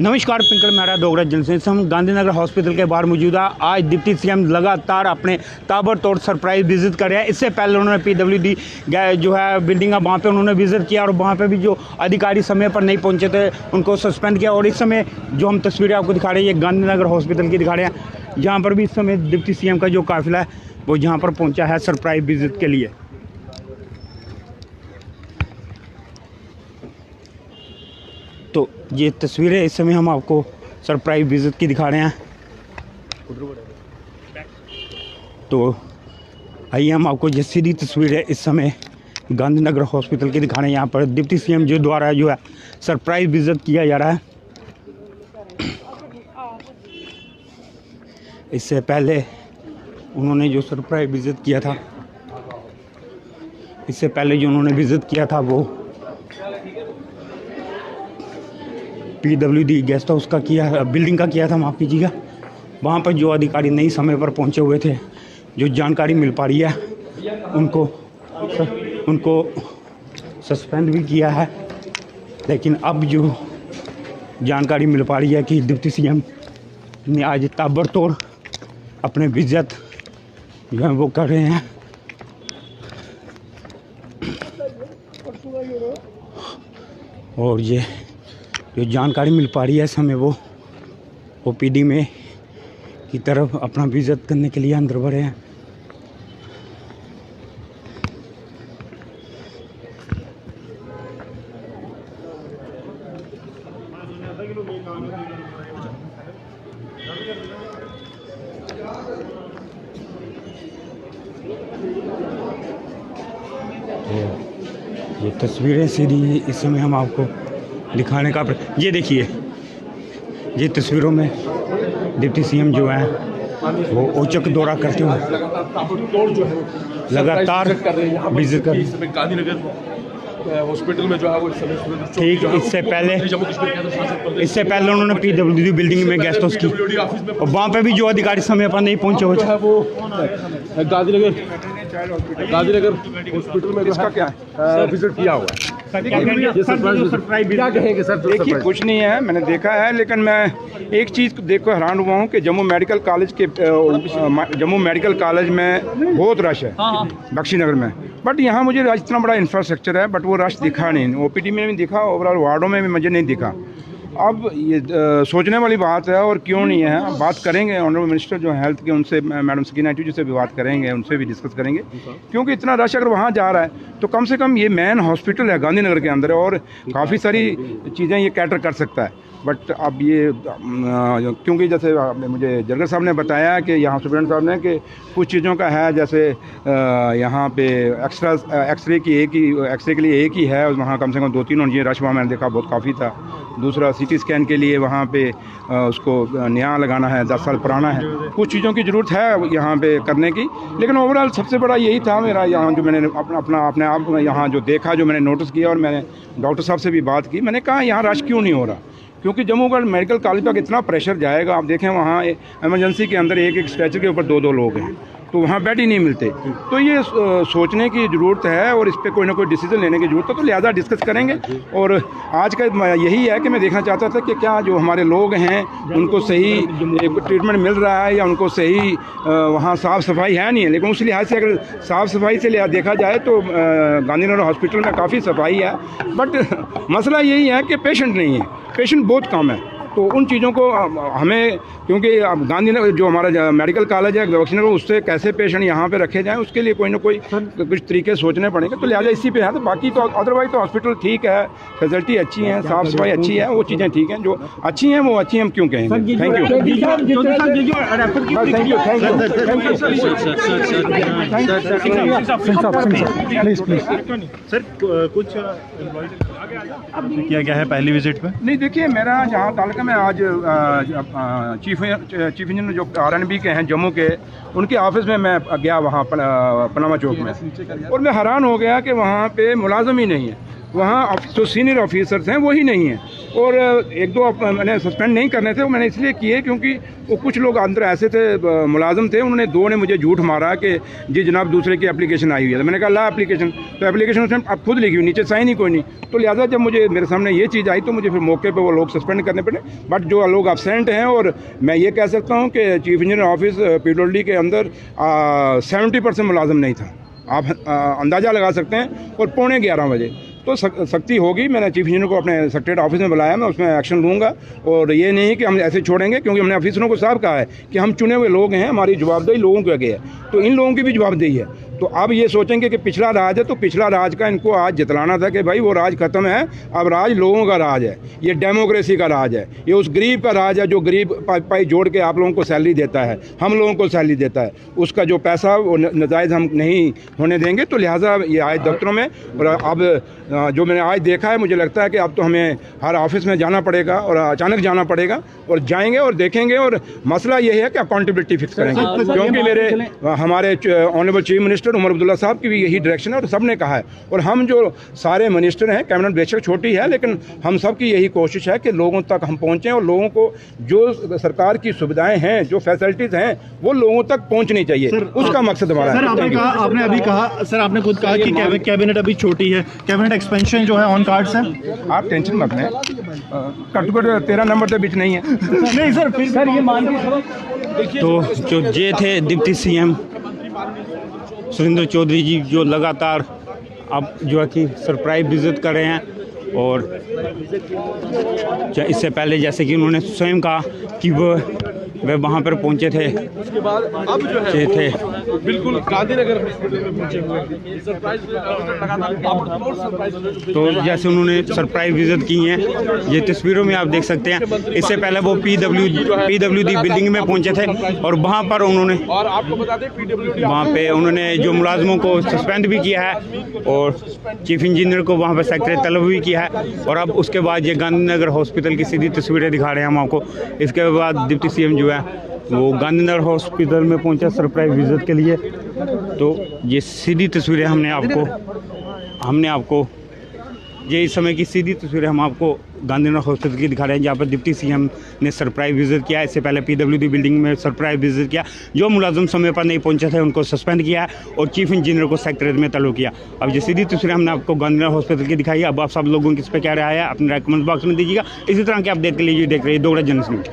नमस्कार, पिंकल मेहरा डोगरा जलसे से हम गांधीनगर हॉस्पिटल के बाहर मौजूद है। आज डिप्टी सीएम लगातार अपने ताबड़तोड़ सरप्राइज विजिट कर रहे हैं। इससे पहले उन्होंने पीडब्ल्यूडी जो है बिल्डिंग है वहाँ पे उन्होंने विजिट किया और वहाँ पे भी जो अधिकारी समय पर नहीं पहुँचे थे उनको सस्पेंड किया। और इस समय जो हम तस्वीरें आपको दिखा रहे हैं ये गांधीनगर हॉस्पिटल की दिखा रहे हैं, जहाँ पर भी इस समय डिप्टी सीएम का जो काफिला है वो जहाँ पर पहुँचा है सरप्राइज विजिट के लिए। तो ये तस्वीरें इस समय हम आपको सरप्राइज विजिट की दिखा रहे हैं। तो आइए हम आपको ये सीधी तस्वीरें इस समय गांधीनगर हॉस्पिटल की दिखा रहे हैं। यहाँ पर डिप्टी सीएम जो द्वारा जो है सरप्राइज विजिट किया जा रहा है। इससे पहले उन्होंने जो सरप्राइज विजिट किया था वो पीडब्ल्यूडी गेस्ट हाउस का किया, बिल्डिंग का किया था, माफ़ कीजिएगा। वहाँ पर जो अधिकारी नहीं समय पर पहुँचे हुए थे, जो जानकारी मिल पा रही है उनको सस्पेंड भी किया है। लेकिन अब जो जानकारी मिल पा रही है कि डिप्टी सीएम ने आज ताबड़तोड़ अपने विजिट जो है वो कर रहे हैं। और ये जो जानकारी मिल पा रही है इस समय वो ओपीडी में की तरफ अपना विजिट करने के लिए अंदर बढ़े हैं। ये तस्वीरें सीधी इस समय हम आपको दिखाने का ये देखिए, ये तस्वीरों में डिप्टी सीएम जो है वो औचक दौरा करते हुए लगातार विजिट कर गांधीनगर हॉस्पिटल में जो है वो ठीक। इससे पहले उन्होंने पीडब्ल्यूडी बिल्डिंग में गेस्ट हाउस की और वहाँ पे भी जो अधिकारी समय पर नहीं पहुँचे हुए थे वो गांधीनगर हॉस्पिटल में इसका क्या विजिट किया हुआ है। क्या कहेंगे सर? देखिए, कुछ नहीं है, मैंने देखा है, लेकिन मैं एक चीज़ देख कर हैरान हुआ हूँ कि जम्मू मेडिकल कॉलेज में बहुत रश है बख्शीनगर में, बट यहाँ मुझे इतना बड़ा इंफ्रास्ट्रक्चर है बट वो रश दिखा नहीं। ओपीडी में भी दिखा, ओवरऑल वार्डों में भी मुझे नहीं दिखा। अब ये सोचने वाली बात है और क्यों नहीं है, बात करेंगे ऑनरेबल मिनिस्टर जो हेल्थ के उनसे, मैडम सकीना आंटी जी से भी बात करेंगे, उनसे भी डिस्कस करेंगे। क्योंकि इतना रश अगर वहाँ जा रहा है तो कम से कम ये मेन हॉस्पिटल है गांधीनगर के अंदर और काफ़ी सारी चीज़ें ये कैटर कर सकता है। बट अब ये क्योंकि जैसे मुझे जरगर साहब ने बताया कि यहाँ सुप्रिटेंडेंट साहब ने कि कुछ चीज़ों का है, जैसे यहाँ पे एक्सरे के लिए एक ही है, वहाँ कम से कम 2-3 होनी चाहिए। रश वहाँ मैंने देखा बहुत काफ़ी था। दूसरा सीटी स्कैन के लिए वहाँ पे उसको नया लगाना है, 10 साल पुराना है। कुछ चीज़ों की ज़रूरत है यहाँ पे करने की, लेकिन ओवरऑल सबसे बड़ा यही था मेरा यहाँ जो मैंने अपने आप यहाँ जो देखा, जो मैंने नोटिस किया और मैंने डॉक्टर साहब से भी बात की। मैंने कहा यहाँ रश क्यों नहीं हो रहा, क्योंकि जम्मू मेडिकल कॉलेज तक इतना प्रेशर जाएगा। आप देखें वहाँ इमरजेंसी के अंदर एक स्ट्रेचर के ऊपर 2-2 लोग हैं, तो वहाँ बेड ही नहीं मिलते। तो ये सोचने की ज़रूरत है और इस पर कोई ना कोई डिसीजन लेने की ज़रूरत है, तो लिहाजा डिस्कस करेंगे। और आज का यही है कि मैं देखना चाहता था कि क्या जो हमारे लोग हैं उनको सही ट्रीटमेंट मिल रहा है या उनको सही वहाँ साफ़ सफाई है नहीं है। लेकिन उस लिहाज से अगर साफ़ सफाई से देखा जाए तो गांधीनगर हॉस्पिटल में काफ़ी सफाई है, बट मसला यही है कि पेशेंट नहीं है, पेशेंट बहुत कम है। तो उन चीज़ों को हमें, क्योंकि अब गांधीनगर जो हमारा मेडिकल कॉलेज है बख्शीनगर, उससे कैसे पेशेंट यहाँ पे रखे जाएं उसके लिए कोई ना कोई कुछ तरीके सोचने पड़ेंगे। तो लिहाजा इसी पे है। तो बाकी तो अदरवाइज तो हॉस्पिटल ठीक है, फैसिलिटी अच्छी है, साफ़ सफाई अच्छी है, वो चीज़ें ठीक हैं, जो अच्छी हैं वो अच्छी, हम क्यों कहेंगे। Thank you. सर कुछ किया गया है पहली विजिट में? नहीं, देखिए, मेरा जहाँ ताल्लुक़ में आज चीफ इंजीनियर जो RNB के हैं जम्मू के, उनके ऑफिस में मैं गया वहाँ पनामा चौक में, और मैं हैरान हो गया कि वहाँ पे मुलाजम ही नहीं है। वहाँ जो सीनियर ऑफिसर्स हैं वही नहीं हैं। और एक दो मैंने सस्पेंड नहीं करने थे, वो मैंने इसलिए किए क्योंकि वो कुछ लोग अंदर ऐसे थे, मुलाजिम थे, उन्होंने दो ने मुझे झूठ मारा कि जी जनाब दूसरे की एप्लीकेशन आई हुई है। तो मैंने कहा ला एप्लीकेशन, तो एप्लीकेशन उसने अब खुद लिखी हुई, नीचे साइन ही कोई नहीं। तो लिहाजा जब मुझे मेरे सामने ये चीज़ आई तो मुझे फिर मौके पर वो लोग सस्पेंड करने पड़े। बट जो लोग एब्सेंट हैं, और मैं ये कह सकता हूँ कि चीफ इंजीनियर ऑफिस PWD के अंदर 70% मुलाजिम नहीं था, आप अंदाज़ा लगा सकते हैं। और 11:15 बजे तो सख्ती होगी। मैंने चीफ इंजीनियर को अपने सेक्रेटरीट ऑफिस में बुलाया, मैं उसमें एक्शन लूँगा। और ये नहीं कि हम ऐसे छोड़ेंगे, क्योंकि हमने ऑफिसरों को साफ कहा है कि हम चुने हुए लोग हैं, हमारी जवाबदेही लोगों के आगे है, तो इन लोगों की भी जवाबदेही है। तो अब ये सोचेंगे कि पिछला राज है, तो पिछला राज का इनको आज जितलाना था कि भाई वो राज खत्म है, अब राज लोगों का राज है, ये डेमोक्रेसी का राज है, ये उस गरीब का राज है जो गरीब पाई जोड़ के आप लोगों को सैलरी देता है, हम लोगों को सैलरी देता है, उसका जो पैसा वो नजायज़ हम नहीं होने देंगे। तो लिहाजा ये आए दफ्तरों में। और अब जो मैंने आज देखा है, मुझे लगता है कि अब तो हमें हर ऑफिस में जाना पड़ेगा, और अचानक जाना पड़ेगा, और जाएंगे और देखेंगे। और मसला ये है कि अकाउंटेबिलिटी फिक्स करेंगे, क्योंकि मेरे हमारे honourable chief minister Omar Abdullah sahab की भी यही डायरेक्शन है, और सब ने कहा है। और हम जो सारे मिनिस्टर हैं, कैबिनेट बेशक छोटी है, लेकिन हम सब की यही कोशिश है कि लोगों तक हम पहुँचें, और लोगों को जो सरकार की सुविधाएं हैं, जो फैसिलिटीज़ हैं, वो लोगों तक पहुँचनी चाहिए। उसका मकसद हमारा है। सर आपने अभी कहा, सर आपने खुद कहा कि कैबिनेट अभी छोटी है, कैबिनेट एक्सपेंशन जो है ऑन कार्ड्स है। आप टेंशन मत लें, कट 13 नंबर तो बीच नहीं है। नहीं सर, फिर सर ये मान के तो जो ये थे डिप्टी CM सुरेंद्र चौधरी जी, जो लगातार अब जो है कि सरप्राइज विजिट कर रहे हैं। और इससे पहले जैसे कि उन्होंने स्वयं कहा कि वह वहाँ पर पहुँचे थे, उसके बाद अब जो है थे बिल्कुल गांधीनगर हॉस्पिटल में पहुंचे हुए हैं। सरप्राइज तो जैसे उन्होंने सरप्राइज विजिट की हैं, ये तस्वीरों में आप देख सकते हैं। इससे पहले वो PWD बिल्डिंग में पहुंचे थे, और वहां पर उन्होंने, और आपको बता दें PWD वहां पे उन्होंने जो मुलाजमों को सस्पेंड भी किया है, और चीफ इंजीनियर को वहां पर सेक्रेटरी तलब भी किया है। और अब उसके बाद ये गांधीनगर हॉस्पिटल की सीधी तस्वीरें दिखा रहे हैं हम आपको। इसके बाद डिप्टी CM जो है वो गांधीनगर हॉस्पिटल में पहुंचा सरप्राइज विजिट के लिए। तो ये सीधी तस्वीरें हमने आपको ये इस समय की सीधी तस्वीरें हम आपको गांधीनगर हॉस्पिटल की दिखा रहे हैं, जहाँ पर डिप्टी CM ने सरप्राइज विजिट किया। इससे पहले PWD बिल्डिंग में सरप्राइज विजिट किया। जो मुलाजिम समय पर नहीं पहुंचे थे उनको सस्पेंड किया, और चीफ इंजीनियर को सेक्रेटरी में तलब किया। अब ये सीधी तस्वीरें हमने आपको गांधीनगर हॉस्पिटल की दिखाई है। अब आप सब लोगों की इस पर क्या राय है, अपने कमेंट बॉक्स में दीजिएगा। इसी तरह के अपडेट के लिए देख रहे हैं दोगला जर्नलिस्ट न्यूज़।